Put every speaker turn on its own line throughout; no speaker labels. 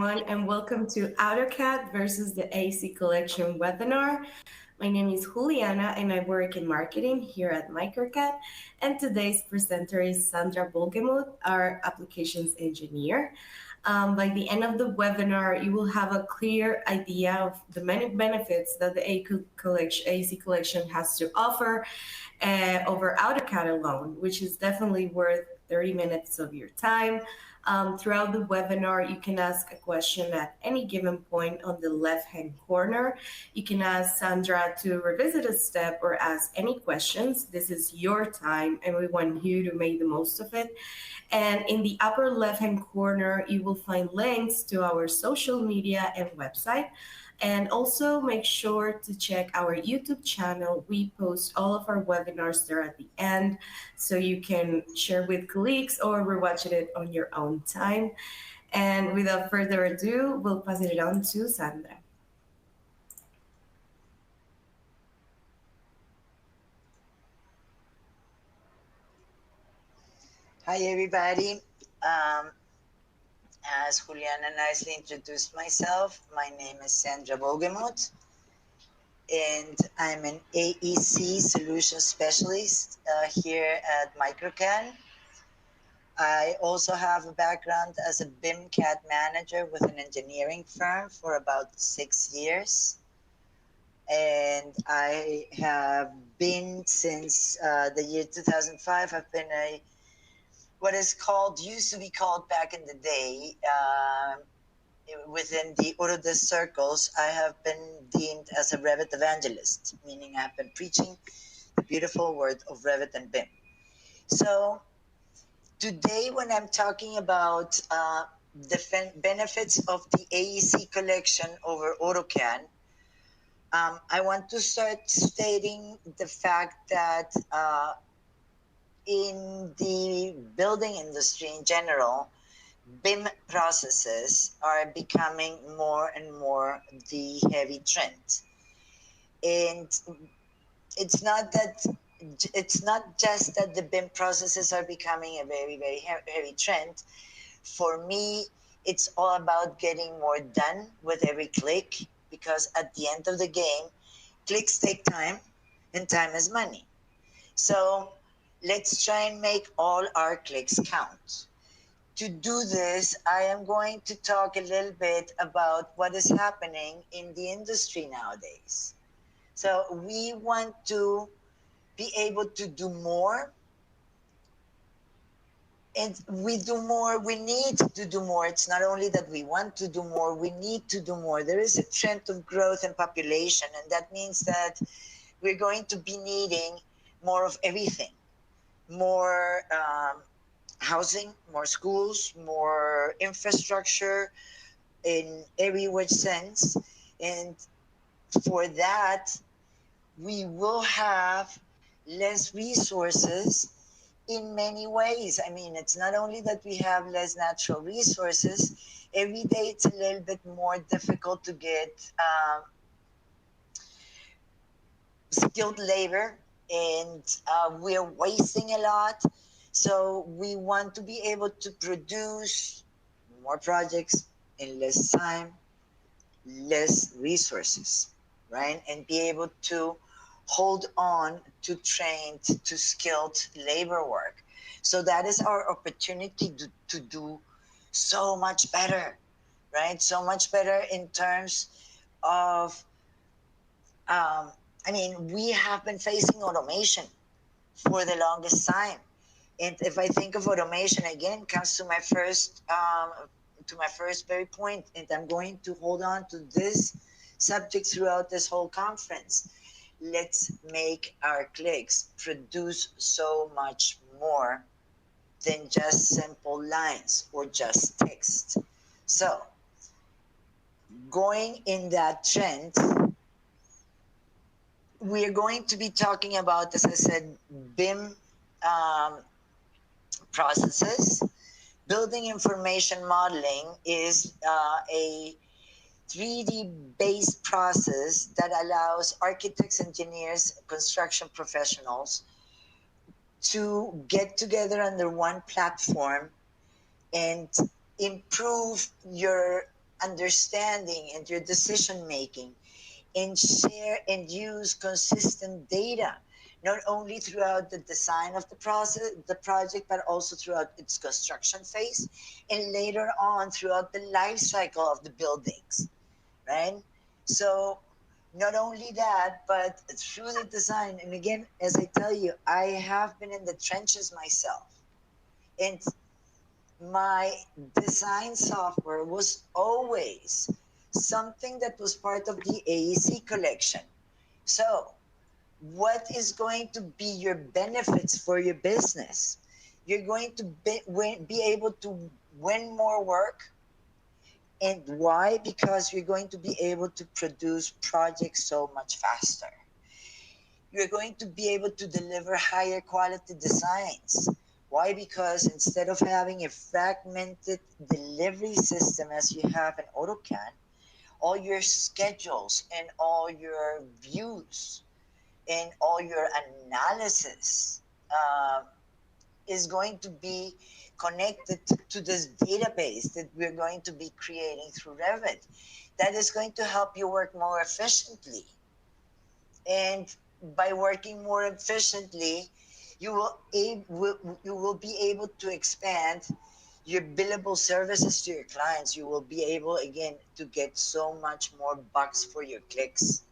everyone, and welcome to AutoCAD versus the AEC Collection webinar. My name is Juliana, and I work in marketing here at MicroCAD. And today's presenter is Sandra Bolgemuth, our applications engineer. By the end of the webinar, you will have a clear idea of the many benefits that the AEC Collection has to offer over AutoCAD alone, which is definitely worth 30 minutes of your time. Throughout the webinar, you can ask a question at any given point on the left-hand corner. You can ask Sandra to revisit a step or ask any questions. This is your time, and we want you to make the most of it. And in the upper left-hand corner, you will find links to our social media and website. And also make sure to check our YouTube channel. We post all of our webinars there at the end, so you can share with colleagues or rewatch it on your own time. And without further ado, we'll pass it on to Sandra.
Hi, everybody. As Juliana nicely introduced myself, my name is Sandra Bolgemuth, and I'm an AEC solution specialist here at MicroCAD. I also have a background as a BIM CAD manager with an engineering firm for about 6 years. And I have been since the year 2005, I've been what is used to be called back in the day, within the Autodesk circles, I have been deemed as a Revit evangelist, meaning I've been preaching the beautiful word of Revit and BIM. So today, when I'm talking about the benefits of the AEC collection over AutoCAD, I want to start stating the fact that in the building industry in general, BIM processes are becoming more and more the heavy trend. And it's not just that the BIM processes are becoming a very, very heavy trend. For me, it's all about getting more done with every click, because at the end of the game, clicks take time and time is money. So let's try and make all our clicks count. To do this, I am going to talk a little bit about what is happening in the industry nowadays. So we want to be able to do more. And we need to do more. It's not only that we want to do more, we need to do more. There is a trend of growth and population, and that means that we're going to be needing more of everything. More housing, more schools, more infrastructure in every which sense. And for that, we will have less resources in many ways. I mean, it's not only that we have less natural resources, every day it's a little bit more difficult to get skilled labor, and we're wasting a lot. So we want to be able to produce more projects in less time, less resources, right? And be able to hold on to trained, to skilled labor work. So that is our opportunity to do so much better, right? So much better in terms of, we have been facing automation for the longest time. And if I think of automation again, it comes to my first very point, and I'm going to hold on to this subject throughout this whole conference. Let's make our clicks produce so much more than just simple lines or just text. So, going in that trend, we're going to be talking about, as I said, BIM processes. Building information modeling is a 3D-based process that allows architects, engineers, construction professionals to get together under one platform and improve your understanding and your decision making, and share and use consistent data, not only throughout the design of the process, the project, but also throughout its construction phase and later on throughout the life cycle of the buildings, right? So not only that, but through the design, and again, as I tell you, I have been in the trenches myself, and my design software was always something that was part of the AEC collection. So, what is going to be your benefits for your business? You're going to be able to win more work. And why? Because you're going to be able to produce projects so much faster. You're going to be able to deliver higher quality designs. Why? Because instead of having a fragmented delivery system as you have in AutoCAD, all your schedules and all your views and all your analysis is going to be connected to this database that we're going to be creating through Revit. That is going to help you work more efficiently. And by working more efficiently, you will be able to expand your billable services to your clients. You will be able again to get so much more bucks for your clicks.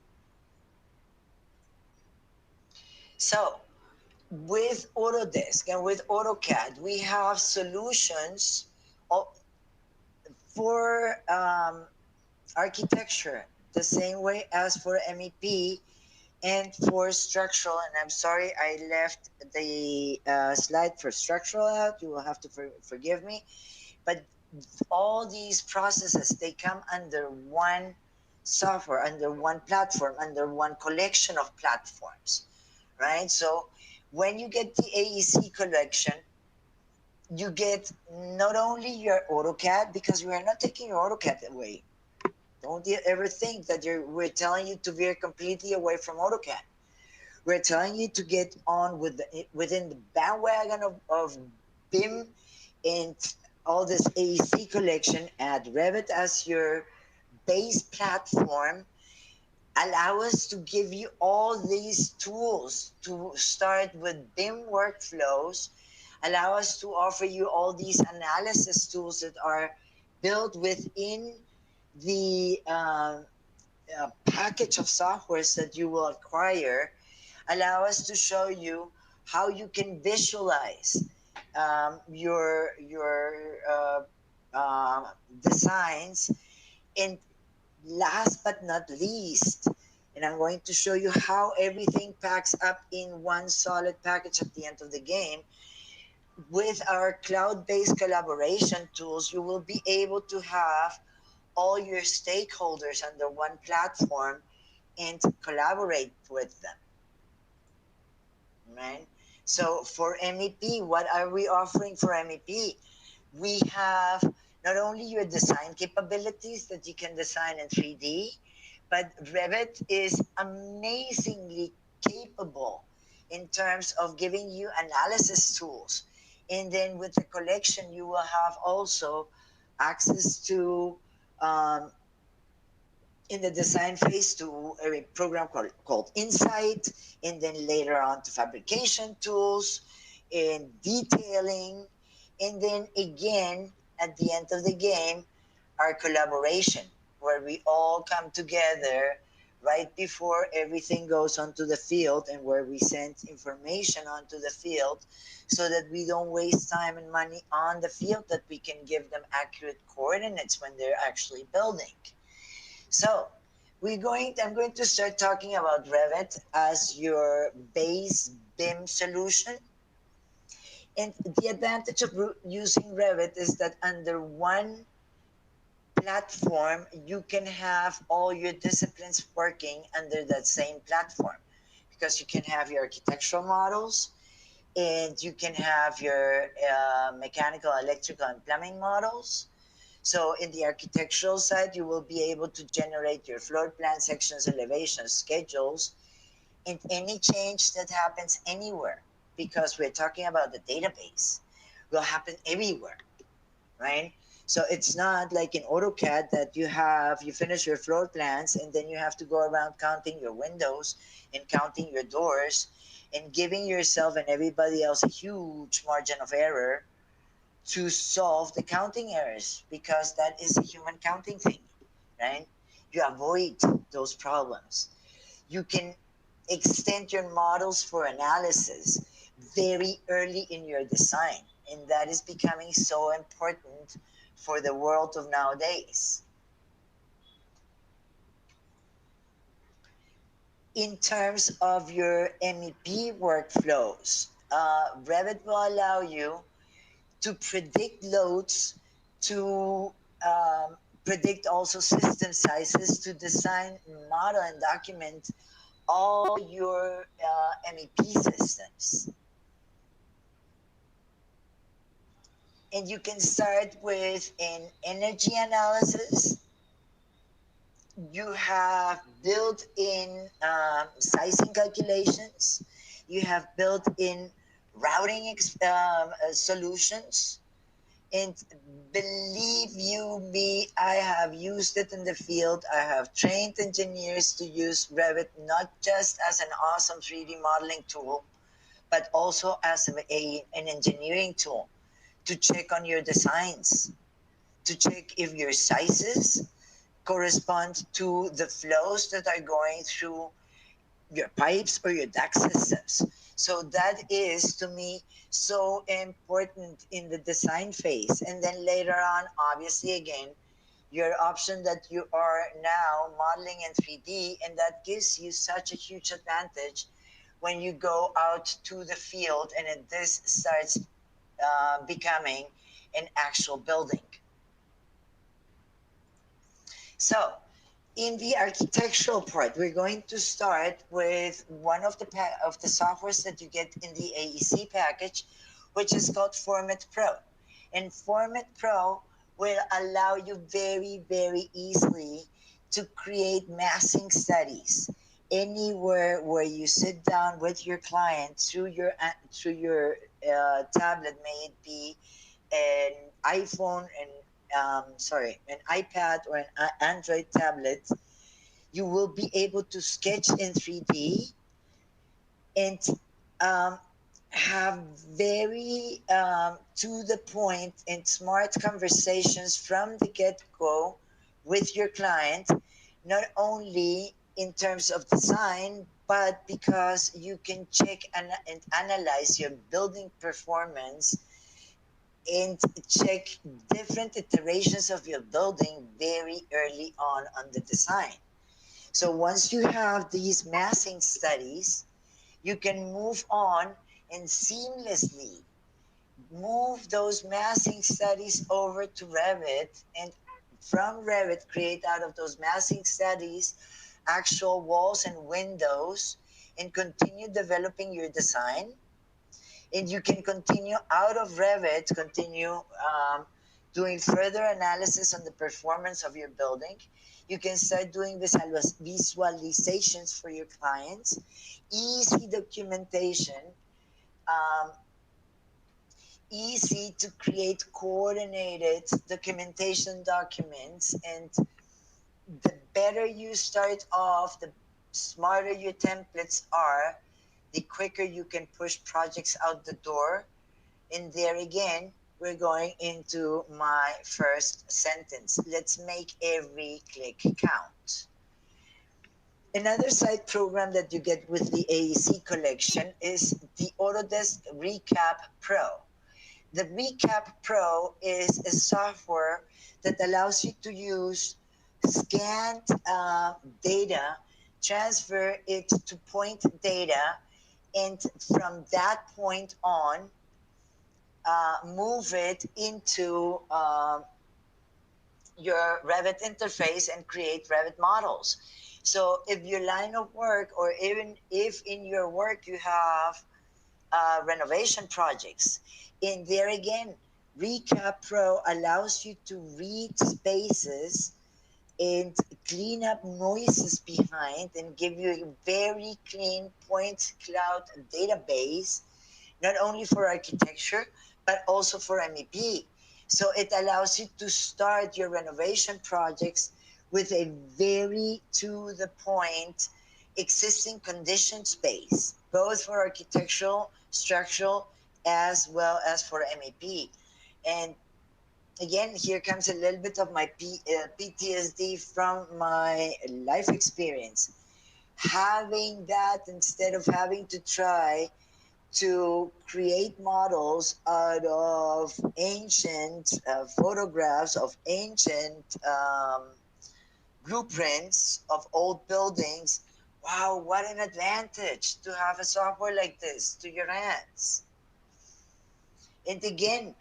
So with Autodesk and with AutoCAD, we have solutions for architecture the same way as for MEP and for structural. And I'm sorry I left the slide for structural out. You will have to forgive me. But all these processes, they come under one software, under one platform, under one collection of platforms, right? So when you get the AEC collection, you get not only your AutoCAD, because we are not taking your AutoCAD away. Don't ever think that we're telling you to veer completely away from AutoCAD. We're telling you to get on within the bandwagon of BIM and all this AEC collection. Add Revit as your base platform. Allow us to give you all these tools to start with BIM workflows. Allow us to offer you all these analysis tools that are built within the package of softwares that you will acquire. Allow us to show you how you can visualize your designs. And last but not least, and I'm going to show you how everything packs up in one solid package at the end of the game. With our cloud-based collaboration tools, you will be able to have all your stakeholders under one platform and collaborate with them, right? So for MEP, what are we offering for MEP? We have not only your design capabilities that you can design in 3D, but Revit is amazingly capable in terms of giving you analysis tools. And then with the collection, you will have also access to um, in the design phase to a program called Insight, and then later on to fabrication tools and detailing, and then again at the end of the game, our collaboration, where we all come together right before everything goes onto the field and where we send information onto the field so that we don't waste time and money on the field, that we can give them accurate coordinates when they're actually building. So I'm going to start talking about Revit as your base BIM solution. And the advantage of using Revit is that under one platform, you can have all your disciplines working under that same platform, because you can have your architectural models and you can have your mechanical, electrical, and plumbing models. So in the architectural side, you will be able to generate your floor plan, sections, elevations, schedules, and any change that happens anywhere, because we're talking about the database, will happen everywhere, right? So it's not like in AutoCAD that you finish your floor plans and then you have to go around counting your windows and counting your doors and giving yourself and everybody else a huge margin of error to solve the counting errors, because that is a human counting thing, right? You avoid those problems. You can extend your models for analysis very early in your design, and that is becoming so important for the world of nowadays. In terms of your MEP workflows, Revit will allow you to predict loads, to predict also system sizes, to design, model, and document all your MEP systems. And you can start with an energy analysis. You have built-in sizing calculations. You have built-in routing solutions. And believe you me, I have used it in the field. I have trained engineers to use Revit not just as an awesome 3D modeling tool, but also as an engineering tool to check on your designs, to check if your sizes correspond to the flows that are going through your pipes or your duct systems. So that is, to me, so important in the design phase. And then later on, obviously, again, your option that you are now modeling in 3D, and that gives you such a huge advantage when you go out to the field and this starts becoming an actual building. So in the architectural part, we're going to start with one of the softwares that you get in the AEC package, which is called Format Pro. And Format Pro will allow you very, very easily to create massing studies anywhere where you sit down with your client through your tablet, may it be an iPhone, an iPad or an Android tablet. You will be able to sketch in 3D and um, have very to the point and smart conversations from the get-go with your client, not only in terms of design, but because you can check and analyze your building performance and check different iterations of your building very early on the design. So once you have these massing studies, you can move on and seamlessly move those massing studies over to Revit, and from Revit create out of those massing studies actual walls and windows, and continue developing your design. And you can continue out of Revit, continue doing further analysis on the performance of your building. You can start doing visualizations for your clients, easy documentation, um, easy to create coordinated documentation documents. And the better you start off, the smarter your templates are, the quicker you can push projects out the door. And there again, we're going into my first sentence. Let's make every click count. Another side program that you get with the AEC collection is the Autodesk Recap Pro. The Recap Pro is a software that allows you to use scanned data, transfer it to point data, and from that point on, move it into your Revit interface and create Revit models. So if your line of work, or even if in your work you have renovation projects, in there again, Recap Pro allows you to read spaces and clean up noises behind and give you a very clean point cloud database, not only for architecture, but also for MEP. So it allows you to start your renovation projects with a very to the point existing condition space, both for architectural, structural, as well as for MEP. And again, here comes a little bit of my PTSD from my life experience. Having that instead of having to try to create models out of ancient photographs of ancient blueprints of old buildings. Wow, what an advantage to have a software like this to your hands. And again,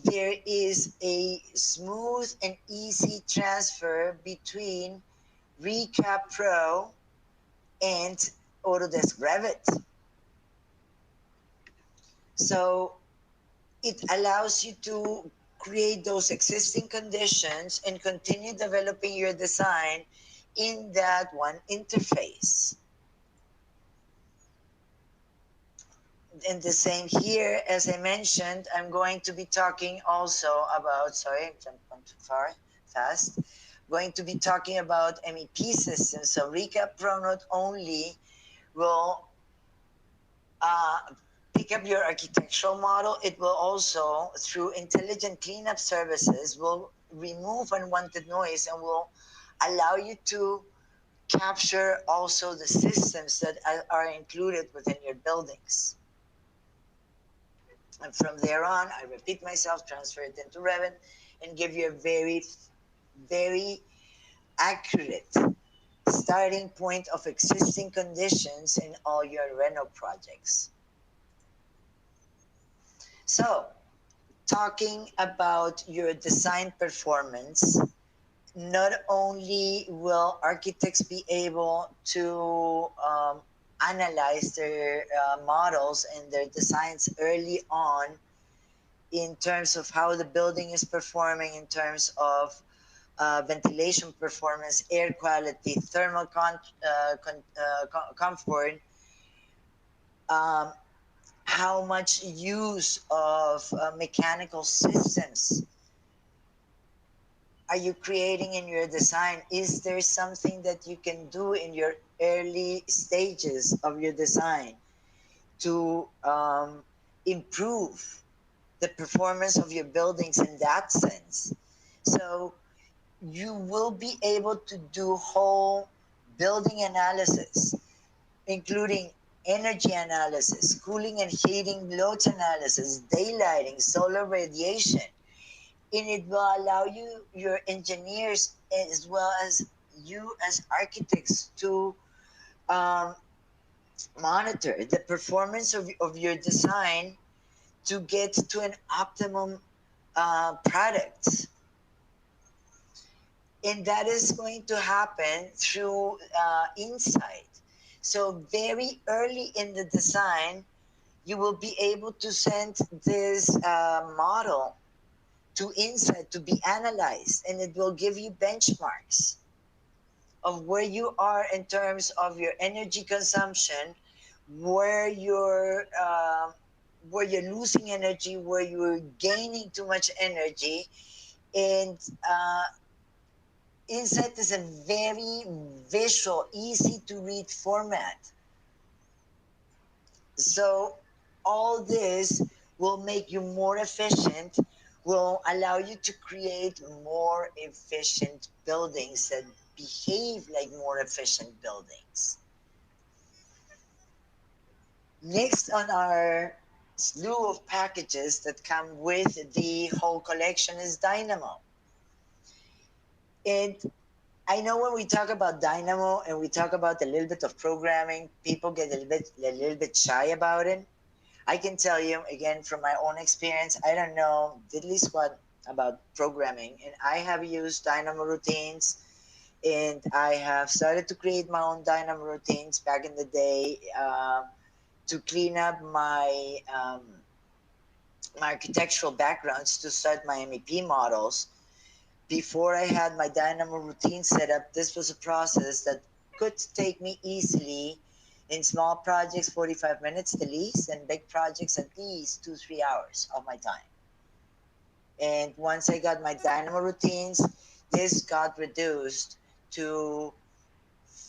there is a smooth and easy transfer between Recap Pro and Autodesk Revit. So it allows you to create those existing conditions and continue developing your design in that one interface. And the same here, as I mentioned, I'm going to be talking also about, sorry, I jumped on too fast. Going to be talking about MEP systems. So Recap Pro not only will uh, pick up your architectural model, it will also, through intelligent cleanup services, will remove unwanted noise and will allow you to capture also the systems that are included within your buildings. And from there on, I repeat myself, transfer it into Revit, and give you a very, very accurate starting point of existing conditions in all your reno projects. So, talking about your design performance, not only will architects be able to analyze their models and their designs early on in terms of how the building is performing, in terms of ventilation performance, air quality, thermal comfort, um, how much use of mechanical systems are you creating in your design? Is there something that you can do in your early stages of your design to improve the performance of your buildings in that sense? So you will be able to do whole building analysis, including energy analysis, cooling and heating loads analysis, daylighting, solar radiation. And it will allow you, your engineers, as well as you as architects, to um, monitor the performance of your design to get to an optimum product. And that is going to happen through insight. So very early in the design, you will be able to send this model to insight to be analyzed, and it will give you benchmarks of where you are in terms of your energy consumption, where you're losing energy, where you're gaining too much energy. And Insight is a very visual, easy to read format. So all this will make you more efficient, will allow you to create more efficient buildings that behave like more efficient buildings. Next on our slew of packages that come with the whole collection is Dynamo. And I know when we talk about Dynamo and we talk about a little bit of programming, people get a little bit shy about it. I can tell you again from my own experience, I don't know diddly squat about programming, and I have used Dynamo routines, and I have started to create my own Dynamo routines back in the day to clean up my architectural backgrounds to start my MEP models. Before I had my Dynamo routine set up, this was a process that could take me easily in small projects 45 minutes the least, and big projects at least 2-3 hours of my time. And once I got my Dynamo routines, this got reduced to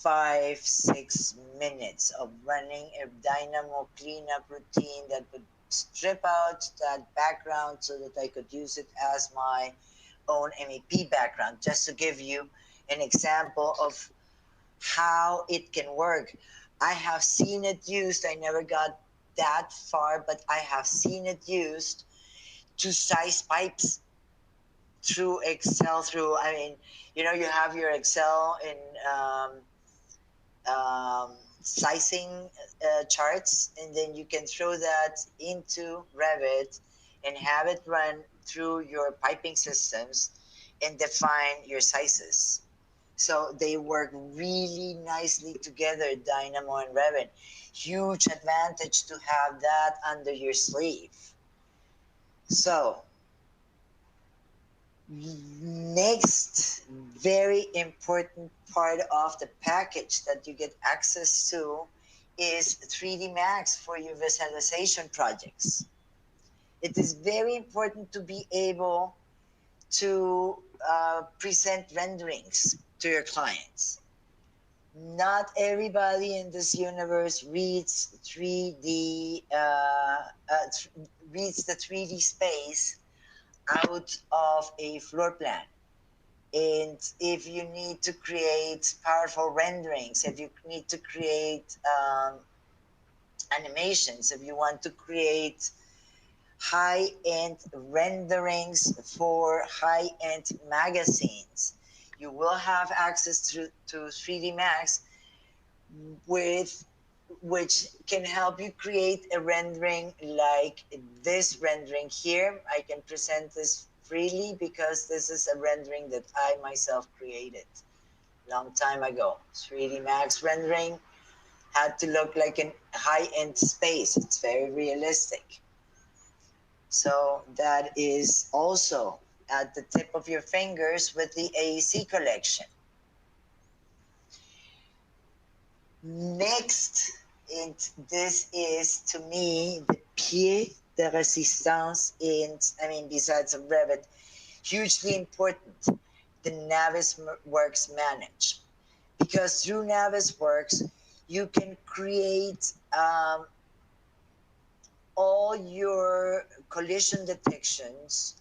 5-6 minutes of running a Dynamo cleanup routine that would strip out that background so that I could use it as my own MEP background, just to give you an example of how it can work. I have seen it used. I never got that far, but I have seen it used to size pipes through Excel. I mean, you have your Excel in sizing charts, and then you can throw that into Revit and have it run through your piping systems and define your sizes. So they work really nicely together, Dynamo and Revit. Huge advantage to have that under your sleeve. So next very important part of the package that you get access to is 3D Max for your visualization projects. It is very important to be able to present renderings to your clients. Not everybody in this universe reads 3D, reads the 3D space out of a floor plan. And if you need to create powerful renderings, if you need to create animations, if you want to create high-end renderings for high-end magazines, you will have access to 3D Max, which can help you create a rendering like this rendering here. I can present this freely because this is a rendering that I myself created long time ago. 3D Max rendering had to look like a high-end space. It's very realistic. So that is also at the tip of your fingers with the AEC collection. Next, and this is to me the pied de resistance besides of Revit, hugely important, the Navisworks Manage. Because through Navisworks, you can create all your collision detections,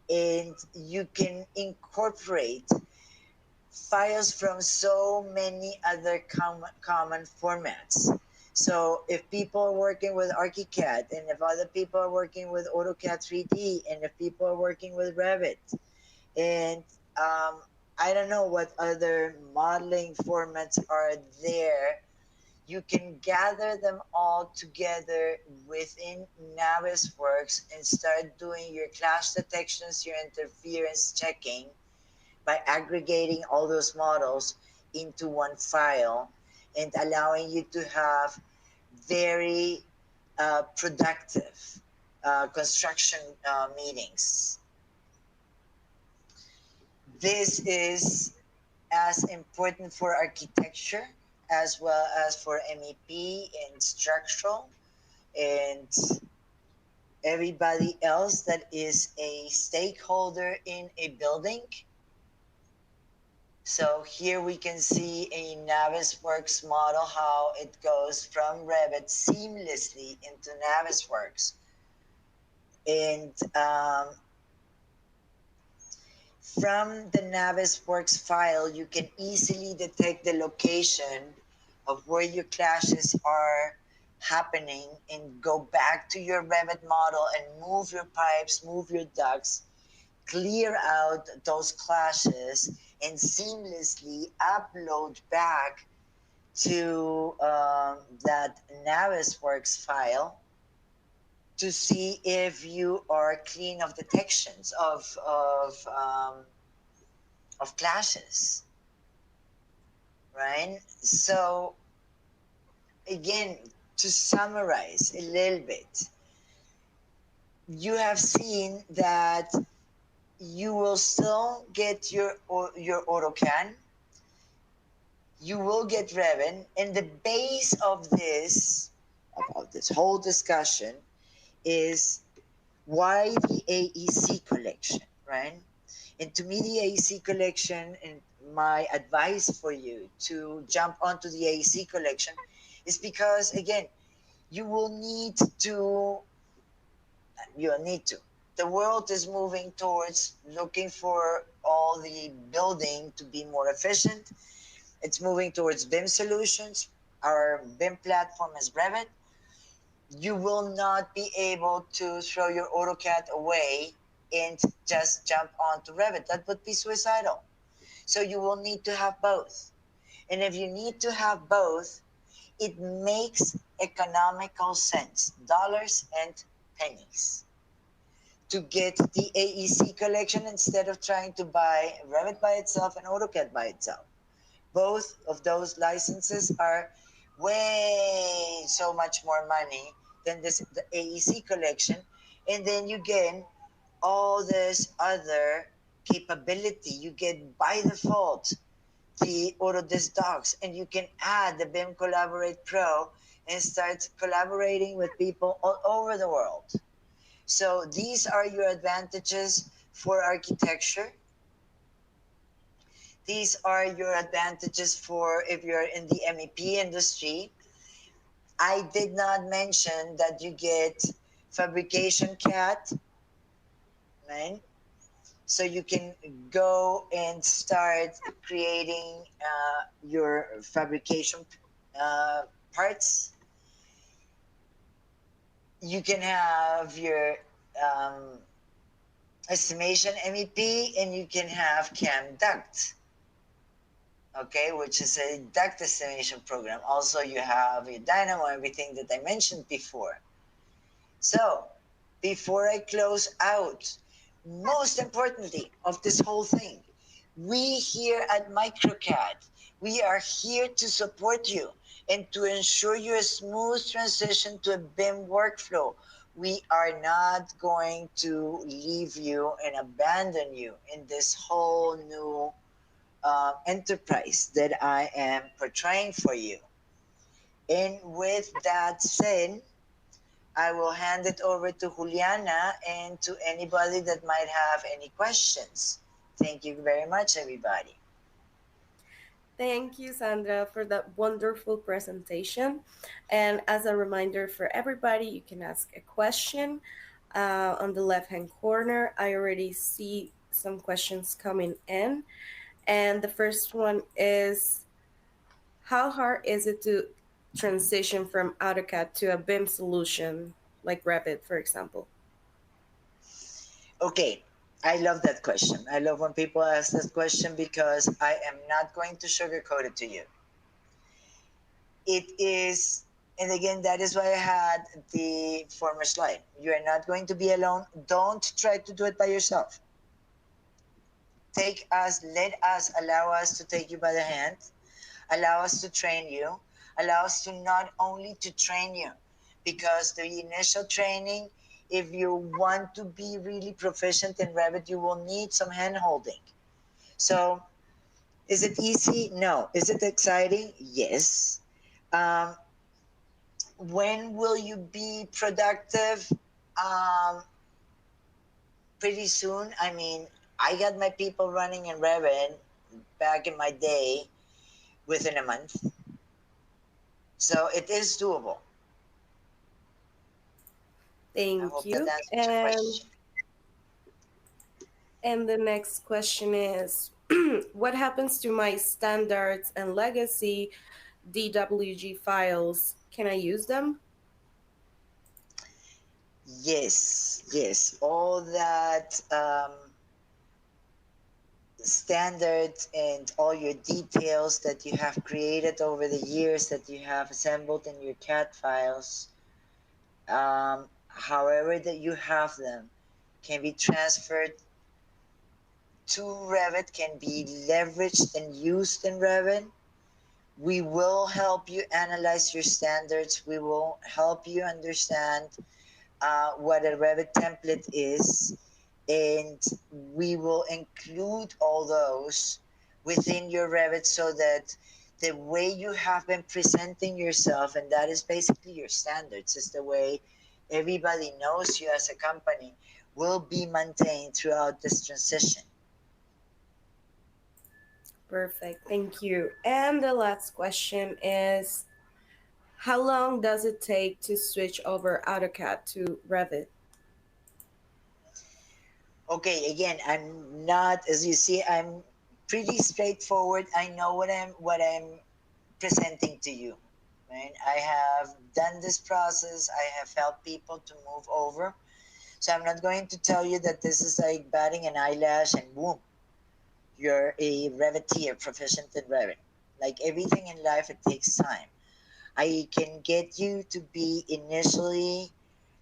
and you can incorporate files from so many other common formats. So if people are working with ArchiCAD, and if other people are working with AutoCAD 3D, and if people are working with Revit, and I don't know what other modeling formats are there, you can gather them all together within Navisworks and start doing your clash detections, your interference checking, by aggregating all those models into one file and allowing you to have very productive construction meetings. This is as important for architecture as well as for MEP and structural and everybody else that is a stakeholder in a building. So here we can see a Navisworks model, how it goes from Revit seamlessly into Navisworks. And from the Navisworks file, you can easily detect the location of where your clashes are happening and go back to your Revit model and move your pipes, move your ducts, clear out those clashes, and seamlessly upload back to that Navisworks file to see if you are clean of detections of clashes, right? So again, to summarize a little bit, you have seen that you will still get your AutoCAD, you will get Revit, and the base of this whole discussion is Why the AEC collection, right? And to me, the AEC collection, and my advice for you to jump onto the AEC collection is because, again, you will need to, you'll need to. The world is moving towards looking for all the building to be more efficient. It's moving towards BIM solutions. Our BIM platform is Revit. You will not be able to throw your AutoCAD away and just jump onto Revit. That would be suicidal. So you will need to have both. And if you need to have both, it makes economical sense, dollars and pennies, to get the AEC collection instead of trying to buy Revit by itself and AutoCAD by itself. Both of those licenses are way so much more money than the AEC collection, and then you get all this other capability. You get by default the Autodesk Docs, and you can add the BIM Collaborate Pro and start collaborating with people all over the world. So these are your advantages for architecture. These are your advantages for if you're in the MEP industry. I did not mention that you get fabrication CAD, right? So you can go and start creating your fabrication parts. You can have your um, estimation MEP, and you can have CAM duct, okay, which is a duct estimation program. Also, you have your dynamo, everything that I mentioned before. So, before I close out, most importantly of this whole thing, we here at MicroCAD, we are here to support you and to ensure you a smooth transition to a BIM workflow. We are not going to leave you and abandon you in this whole new enterprise that I am portraying for you. And with that said, I will hand it over to Juliana and to anybody that might have any questions. Thank you very much, everybody.
Thank you, Sandra, for that wonderful presentation. And as a reminder for everybody, you can ask a question on the left-hand corner. I already see some questions coming in. And the first one is, how hard is it to transition from AutoCAD to a BIM solution like Revit, for example?
Okay, I love that question. I love when people ask that question because I am not going to sugarcoat it to you. It is, and again, that is why I had the former slide. You are not going to be alone. Don't try to do it by yourself. Take us, let us, allow us to take you by the hand, allow us to train you, allow us to not only to train you, because the initial training, if you want to be really proficient in Revit, you will need some hand holding. So is it easy? No. Is it exciting? Yes. Um, when will you be productive? Um, Pretty soon. I mean, I got my people running in Revit back in my day within a month. So it is doable. I
Thank
hope that
you.
answers your question.
And the next question is, what happens to my standards and legacy DWG files? Can I use them?
Yes, yes. All that standards and all your details that you have created over the years that you have assembled in your CAD files, however that you have them, can be transferred to Revit, can be leveraged and used in Revit. We will help you analyze your standards. We will help you understand what a Revit template is, and we will include all those within your Revit so that the way you have been presenting yourself, and that is basically your standards, is the way everybody knows you as a company, will be maintained throughout this transition.
Perfect. Thank you. And the last question is, how long does it take to switch over AutoCAD to Revit?
Okay, again, I'm not, as you see, I'm pretty straightforward. I know what I'm presenting to you. Right? I have done this process. I have helped people to move over. So I'm not going to tell you that this is like batting an eyelash and boom, you're a Reviteer, proficient in Revit. Like everything in life, it takes time. I can get you to be initially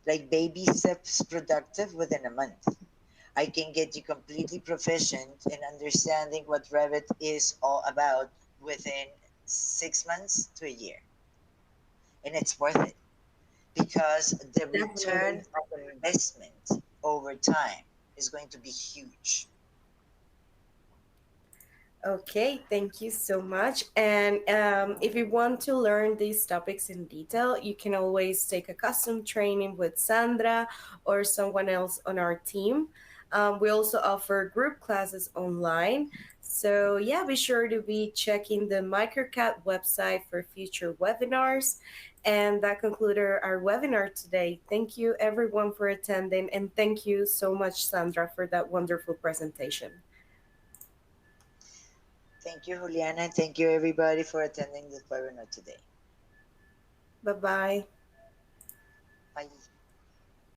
like baby steps productive within a month. I can get you completely proficient in understanding what Revit is all about within 6 months to a year. And it's worth it because the return
Definitely.
of investment over time is going to be huge.
Okay, thank you so much. And if you want to learn these topics in detail, you can always take a custom training with Sandra or someone else on our team. We also offer group classes online. So, yeah, be sure to be checking the MicroCAD website for future webinars. And that concluded our webinar today. Thank you, everyone, for attending. And thank you so much, Sandra, for that wonderful presentation.
Thank you, Juliana, and thank you everybody for attending this webinar today.
Bye bye.
Bye.